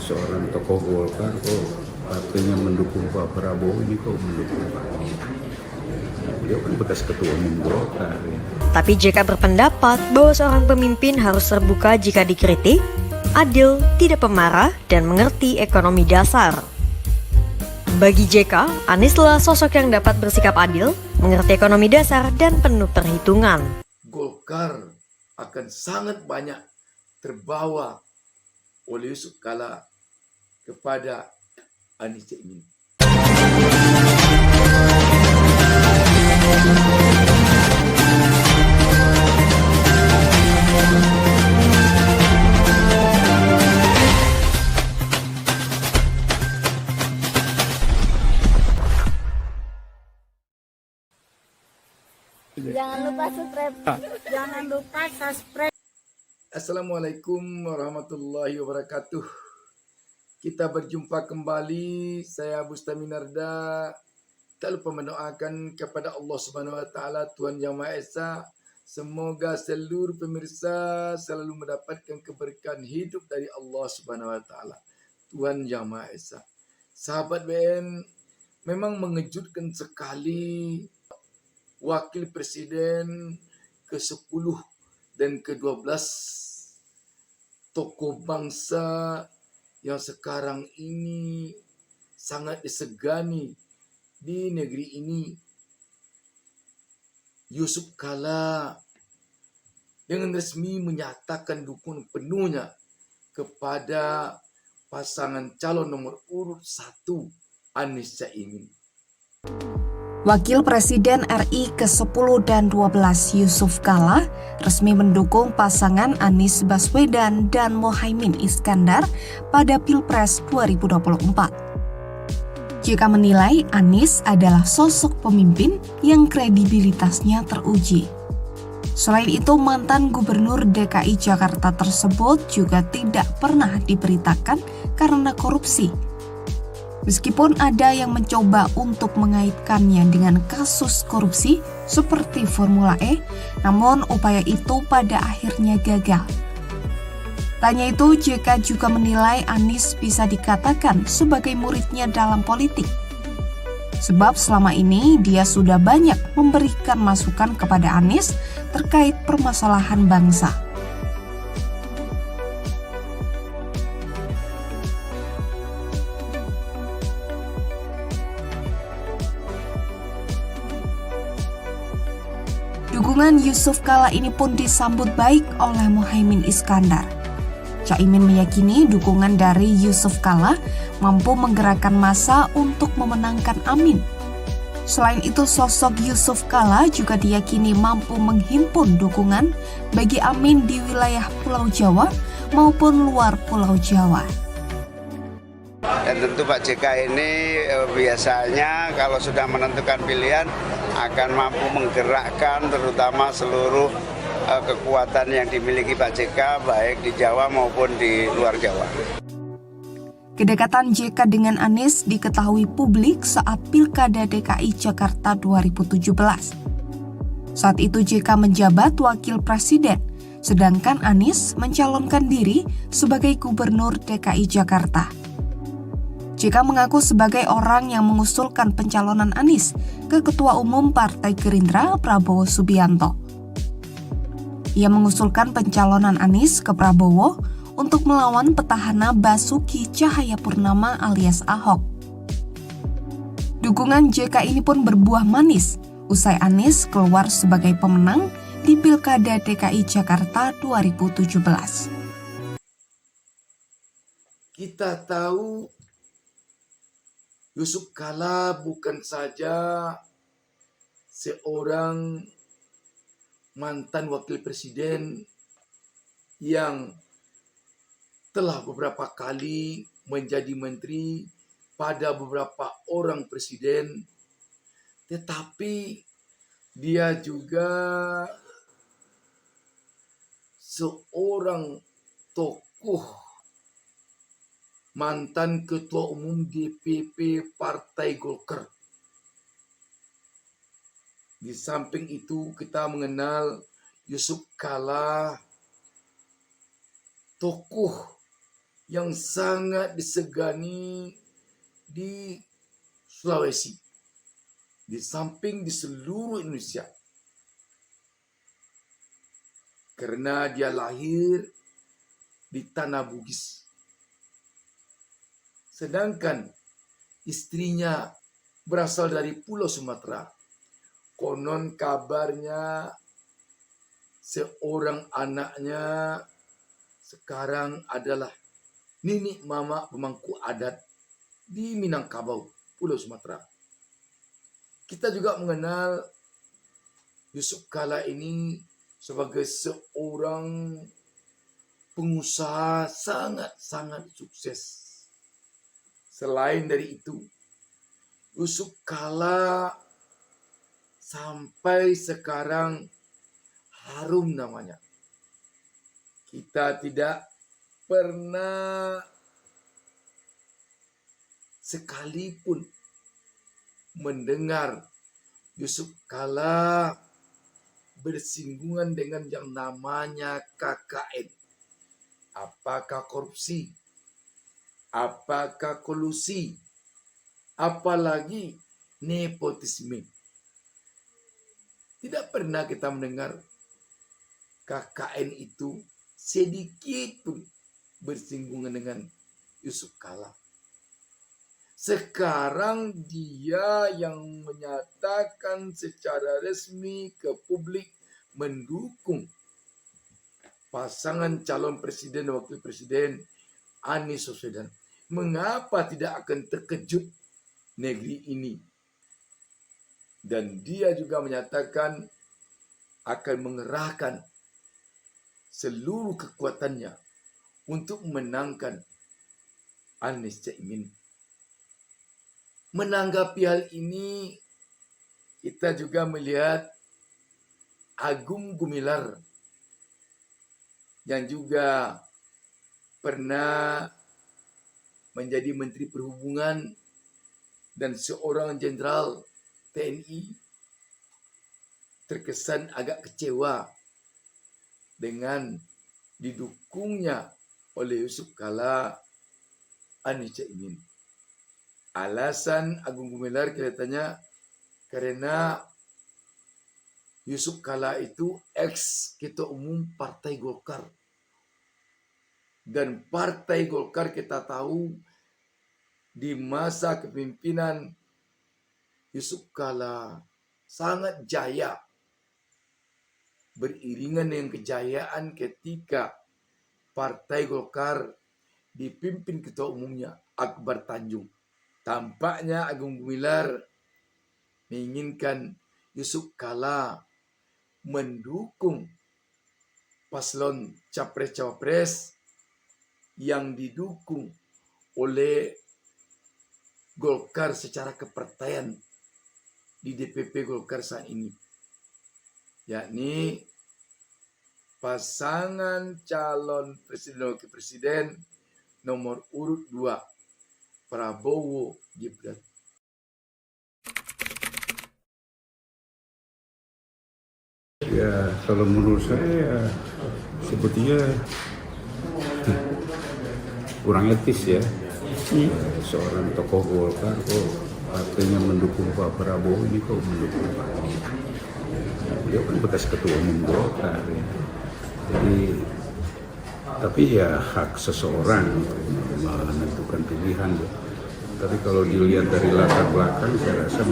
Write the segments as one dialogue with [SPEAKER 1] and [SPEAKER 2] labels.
[SPEAKER 1] Seorang tokoh Golkar kok katanya mendukung Pak Prabowo, ini kok mendukung Pak Prabowo. Dia kan bekas ketua umum Golkar. Ya.
[SPEAKER 2] Tapi JK berpendapat bahwa seorang pemimpin harus terbuka jika dikritik, adil, tidak pemarah, dan mengerti ekonomi dasar. Bagi JK, Anieslah sosok yang dapat bersikap adil, mengerti ekonomi dasar, dan penuh perhitungan.
[SPEAKER 3] Golkar akan sangat banyak terbawa oleh Yusuf Kala kepada Anies Caimin.
[SPEAKER 4] Jangan lupa subscribe. Jangan lupa subscribe.
[SPEAKER 3] Assalamualaikum warahmatullahi wabarakatuh. Kita berjumpa kembali. Saya Bustami Narda. Tak lupa mendoakan kepada Allah Subhanahu Wa Taala, Tuhan Yang Maha Esa. Semoga seluruh pemirsa selalu mendapatkan keberkahan hidup dari Allah Subhanahu Wa Taala, Tuhan Yang Maha Esa. Sahabat BN, memang mengejutkan sekali. Wakil Presiden ke-10 dan ke-12 tokoh bangsa yang sekarang ini sangat disegani di negeri ini, Yusuf Kala, dengan resmi menyatakan dukungan penuhnya kepada pasangan calon nomor urut 1 Anies Caimin.
[SPEAKER 5] Wakil Presiden RI ke-10 dan 12 Yusuf Kala resmi mendukung pasangan Anies Baswedan dan Mohaimin Iskandar pada Pilpres 2024. JK menilai Anies adalah sosok pemimpin yang kredibilitasnya teruji. Selain itu, mantan Gubernur DKI Jakarta tersebut juga tidak pernah diberitakan karena korupsi. Meskipun ada yang mencoba untuk mengaitkannya dengan kasus korupsi seperti Formula E, namun upaya itu pada akhirnya gagal. Tanya itu, JK juga menilai Anies bisa dikatakan sebagai muridnya dalam politik. Sebab selama ini dia sudah banyak memberikan masukan kepada Anies terkait permasalahan bangsa. Dukungan Yusuf Kala ini pun disambut baik oleh Mohaimin Iskandar. Caimin meyakini dukungan dari Yusuf Kala mampu menggerakkan massa untuk memenangkan Amin. Selain itu, sosok Yusuf Kala juga diyakini mampu menghimpun dukungan bagi Amin di wilayah Pulau Jawa maupun luar Pulau Jawa.
[SPEAKER 6] Dan tentu Pak JK ini biasanya kalau sudah menentukan pilihan akan mampu menggerakkan terutama seluruh kekuatan yang dimiliki Pak JK baik di Jawa maupun di luar Jawa.
[SPEAKER 5] Kedekatan JK dengan Anies diketahui publik saat Pilkada DKI Jakarta 2017. Saat itu JK menjabat wakil presiden, sedangkan Anies mencalonkan diri sebagai Gubernur DKI Jakarta. JK mengaku sebagai orang yang mengusulkan pencalonan Anies ke Ketua Umum Partai Gerindra Prabowo Subianto. Ia mengusulkan pencalonan Anies ke Prabowo untuk melawan petahana Basuki Cahayapurnama alias Ahok. Dukungan JK ini pun berbuah manis usai Anies keluar sebagai pemenang di Pilkada DKI Jakarta 2017.
[SPEAKER 3] Kita tahu Yusuf Kala bukan saja seorang mantan wakil presiden yang telah beberapa kali menjadi menteri pada beberapa orang presiden, tetapi dia juga seorang tokoh mantan Ketua Umum DPP Partai Golkar. Di samping itu kita mengenal Yusuf Kala, tokoh yang sangat disegani di Sulawesi, di samping di seluruh Indonesia. Karena dia lahir di tanah Bugis. Sedangkan istrinya berasal dari Pulau Sumatera. Konon kabarnya seorang anaknya sekarang adalah nini mama pemangku adat di Minangkabau, Pulau Sumatera. Kita juga mengenal Yusuf Kala ini sebagai seorang pengusaha sangat-sangat sukses. Selain dari itu, Yusuf Kala sampai sekarang harum namanya. Kita tidak pernah sekalipun mendengar Yusuf Kala bersinggungan dengan yang namanya KKN. Apakah korupsi? Apakah kolusi? Apalagi nepotisme? Tidak pernah kita mendengar KKN itu sedikit pun bersinggungan dengan Yusuf Kala. Sekarang dia yang menyatakan secara resmi ke publik mendukung pasangan calon presiden dan wakil presiden Anies Baswedan. Mengapa tidak akan terkejut negeri ini? Dan dia juga menyatakan akan mengerahkan seluruh kekuatannya untuk memenangkan Anies Caimin. Menanggapi hal ini, kita juga melihat Agung Gumilar yang juga pernah menjadi Menteri Perhubungan dan seorang jenderal TNI terkesan agak kecewa dengan didukungnya oleh Yusuf Kala Anies Caimin. Alasan Agung Gumilar kelihatannya karena Yusuf Kala itu ex Ketua Umum Partai Golkar. Dan Partai Golkar kita tahu di masa kepemimpinan Yusuf Kala sangat jaya. Beriringan dengan kejayaan ketika Partai Golkar dipimpin Ketua Umumnya Akbar Tanjung. Tampaknya Agung Gumilar menginginkan Yusuf Kala mendukung paslon capres-cawapres yang didukung oleh Golkar secara kepartaian di DPP Golkar saat ini, yakni pasangan calon presiden dan wakil presiden nomor urut 2 Prabowo Gibran.
[SPEAKER 1] Ya, kalau menurut saya sepertinya kurang etis ya. Seorang tokoh Golkar kok partainya mendukung Pak Prabowo, ini kok mendukung Pak Prabowo. Dia kan bekas ketua umum Golkar ya. Jadi, tapi ya hak seseorang untuk menentukan pilihan ya. Tapi kalau dilihat dari latar belakang, saya rasa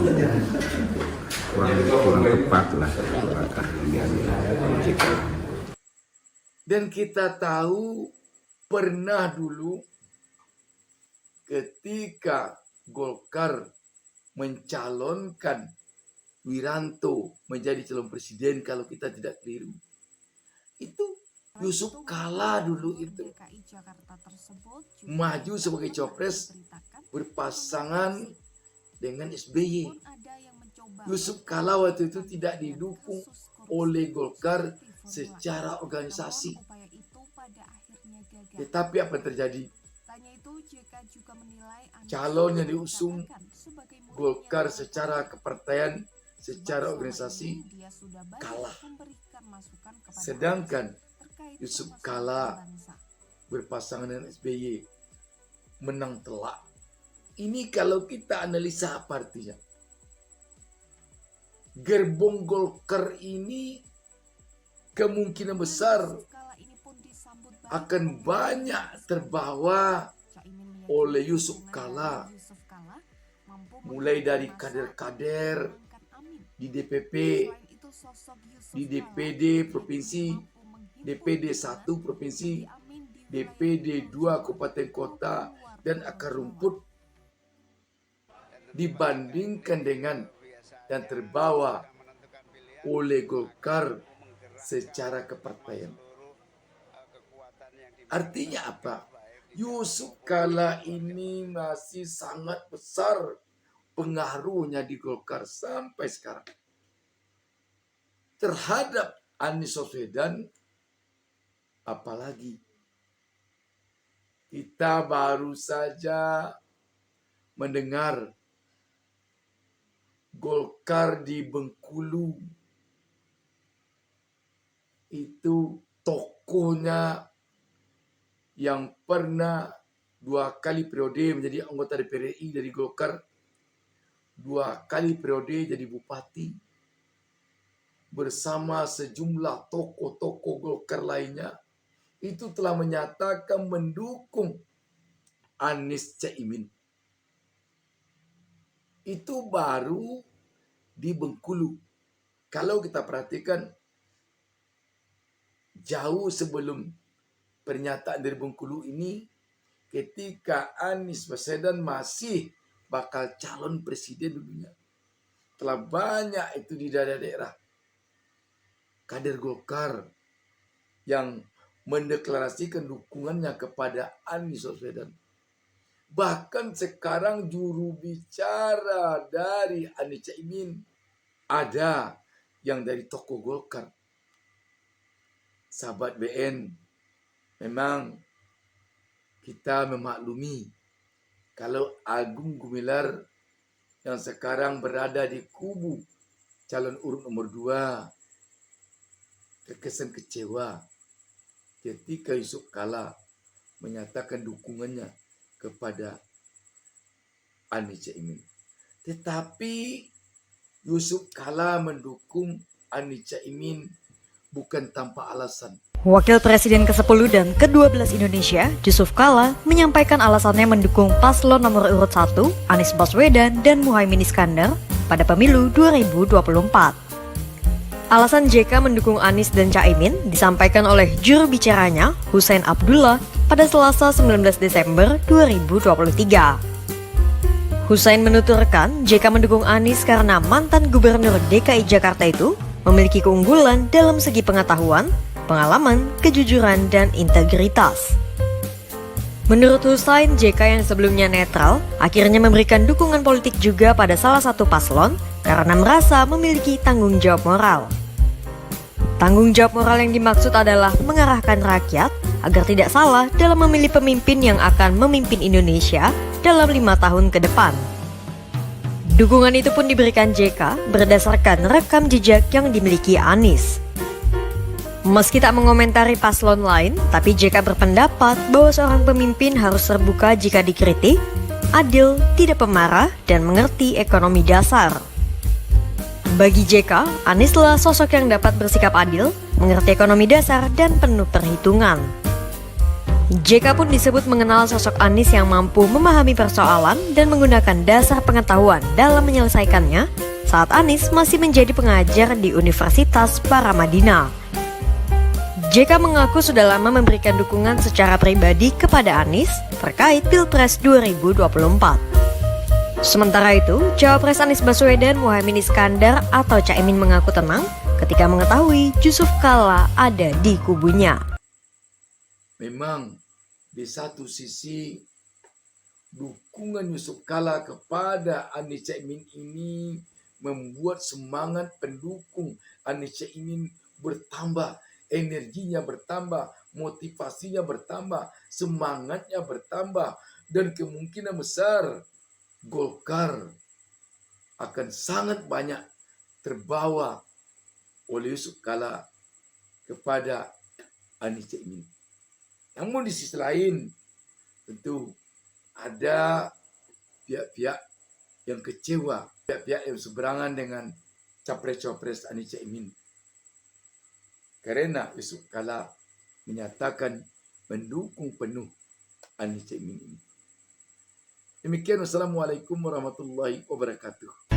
[SPEAKER 1] kurang tepat lah langkah yang diambil JK.
[SPEAKER 3] Dan kita tahu pernah dulu ketika Golkar mencalonkan Wiranto menjadi calon presiden, kalau kita tidak keliru, itu Yusuf Kala dulu itu maju sebagai cawapres berpasangan dengan SBY. Yusuf Kala waktu itu tidak didukung oleh Golkar secara organisasi. Tetapi apa yang terjadi? Calon yang diusung Golkar secara kepartaian, secara organisasi kalah. Sedangkan Yusuf Kala berpasangan dengan SBY menang telak. Ini kalau kita analisa apa artinya? Gerbong Golkar ini kemungkinan besar akan banyak terbawa oleh Yusuf Kala, mulai dari kader-kader di DPP, di DPD provinsi, DPD 1 provinsi, DPD 2 kabupaten kota, dan akar rumput dibandingkan dengan yang terbawa oleh Golkar secara kepartaian. Artinya apa? Yusuf Kala ini masih sangat besar pengaruhnya di Golkar sampai sekarang. Terhadap Anies Baswedan, apalagi kita baru saja mendengar Golkar di Bengkulu itu tokohnya yang pernah 2 kali periode menjadi anggota DPR RI dari Golkar, 2 kali periode jadi bupati, bersama sejumlah tokoh-tokoh Golkar lainnya, itu telah menyatakan mendukung Anies Caimin. Itu baru di Bengkulu. Kalau kita perhatikan jauh sebelum pernyataan dari Bengkulu ini, ketika Anies Baswedan masih bakal calon presiden dulunya, telah banyak itu di daerah-daerah kader Golkar yang mendeklarasikan dukungannya kepada Anies Baswedan. Bahkan sekarang juru bicara dari Anies Caimin ada yang dari tokoh Golkar. Sahabat BN, memang kita memaklumi kalau Agung Gumilar yang sekarang berada di kubu calon urut nomor 2 terkesan kecewa ketika Yusuf Kala menyatakan dukungannya kepada Anies Caimin. Tetapi Yusuf Kala mendukung Anies Caimin bukan tanpa alasan.
[SPEAKER 2] Wakil Presiden ke-10 dan ke-12 Indonesia, Yusuf Kala, menyampaikan alasannya mendukung paslon nomor urut 1, Anies Baswedan dan Muhaimin Iskandar pada pemilu 2024. Alasan JK mendukung Anies dan Caimin disampaikan oleh juru bicaranya, Hussein Abdullah, pada Selasa 19 Desember 2023. Hussein menuturkan JK mendukung Anies karena mantan Gubernur DKI Jakarta itu memiliki keunggulan dalam segi pengetahuan, pengalaman, kejujuran, dan integritas. Menurut Hussein, JK yang sebelumnya netral akhirnya memberikan dukungan politik juga pada salah satu paslon karena merasa memiliki tanggung jawab moral. Tanggung jawab moral yang dimaksud adalah mengarahkan rakyat agar tidak salah dalam memilih pemimpin yang akan memimpin Indonesia dalam 5 tahun ke depan. Dukungan itu pun diberikan JK berdasarkan rekam jejak yang dimiliki Anies. Meski tak mengomentari paslon lain, tapi JK berpendapat bahwa seorang pemimpin harus terbuka jika dikritik, adil, tidak pemarah, dan mengerti ekonomi dasar. Bagi JK, Anieslah sosok yang dapat bersikap adil, mengerti ekonomi dasar, dan penuh perhitungan. JK pun disebut mengenal sosok Anies yang mampu memahami persoalan dan menggunakan dasar pengetahuan dalam menyelesaikannya saat Anies masih menjadi pengajar di Universitas Paramadina. JK mengaku sudah lama memberikan dukungan secara pribadi kepada Anies terkait Pilpres 2024. Sementara itu, Cawapres Anies Baswedan Muhaimin Iskandar atau Caimin mengaku tenang ketika mengetahui Yusuf Kala ada di kubunya.
[SPEAKER 3] Memang di satu sisi dukungan Yusuf Kala kepada Anies Caimin ini membuat semangat pendukung Anies Caimin bertambah, energinya bertambah, motivasinya bertambah, semangatnya bertambah, dan kemungkinan besar Golkar akan sangat banyak terbawa oleh Yusuf Kala kepada Anies Caimin. Namun di sisi lain, tentu ada pihak-pihak yang kecewa, pihak-pihak yang seberangan dengan capres-capres Anies Caimin. Karena Yusuf Kala menyatakan mendukung penuh Anies Caimin ini. Demikian, wassalamualaikum warahmatullahi wabarakatuh.